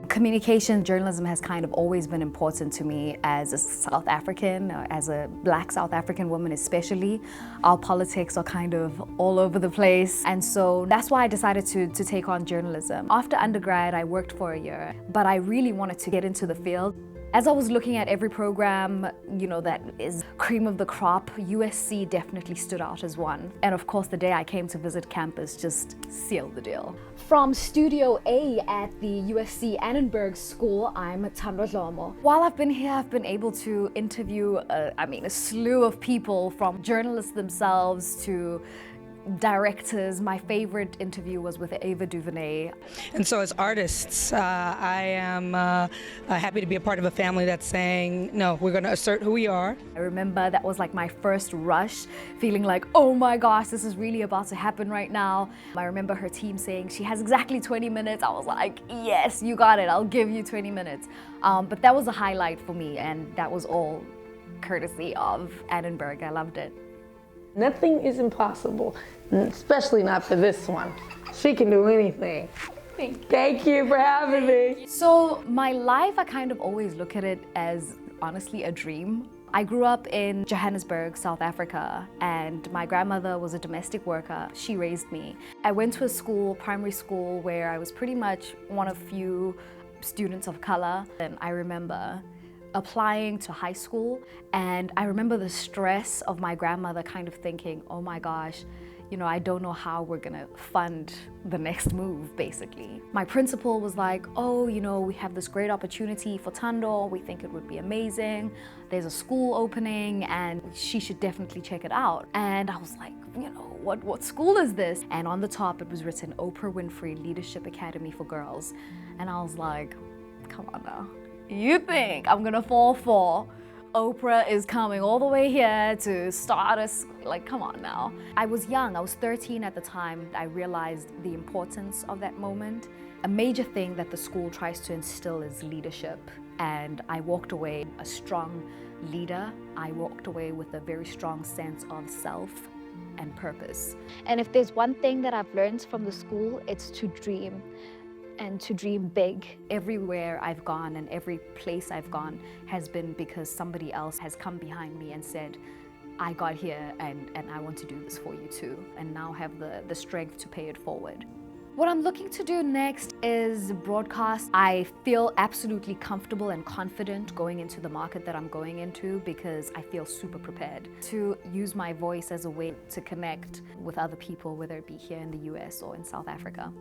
Communication journalism has kind of always been important to me as a South African, as a Black South African woman especially. Our politics are kind of all over the place, and so that's why I decided to take on journalism. After undergrad, I worked for a year, but I really wanted to get into the field. As I was looking at every program, that is cream of the crop, USC definitely stood out as one. And of course, the day I came to visit campus just sealed the deal. From Studio A at the USC Annenberg School, I'm Thando Dlomo. While I've been here, I've been able to interview a slew of people, from journalists themselves to directors. My favorite interview was with Ava DuVernay. And so as artists, I am happy to be a part of a family that's saying, no, we're going to assert who we are. I remember that was like my first rush, feeling like, oh my gosh, this is really about to happen right now. I remember her team saying she has exactly 20 minutes. I was like, yes, you got it, I'll give you 20 minutes. But that was a highlight for me, and that was all courtesy of Annenberg. I loved it. Nothing is impossible, especially not for this one. She can do anything. Thank you for having me. So my life, I kind of always look at it as honestly a dream. I grew up in Johannesburg, South Africa, and my grandmother was a domestic worker. She raised me. I went to a school, primary school, where I was pretty much one of few students of color, and I remember applying to high school, and I remember the stress of my grandmother kind of thinking, oh my gosh, I don't know how we're gonna fund the next move, basically. My principal was like, oh, we have this great opportunity for Thando. We think it would be amazing. There's a school opening and she should definitely check it out. And I was like, what school is this? And on the top it was written Oprah Winfrey Leadership Academy for Girls. And I was like, come on now. You think I'm gonna fall for Oprah is coming all the way here to start us? Like, come on now. I was young, I was 13 at the time. I realized the importance of that moment. A major thing that the school tries to instill is leadership. And I walked away a strong leader. I walked away with a very strong sense of self and purpose. And if there's one thing that I've learned from the school, it's to dream. And to dream big. Everywhere I've gone and every place I've gone has been because somebody else has come behind me and said, I got here and I want to do this for you too, and now have the strength to pay it forward. What I'm looking to do next is broadcast. I feel absolutely comfortable and confident going into the market that I'm going into because I feel super prepared to use my voice as a way to connect with other people, whether it be here in the US or in South Africa.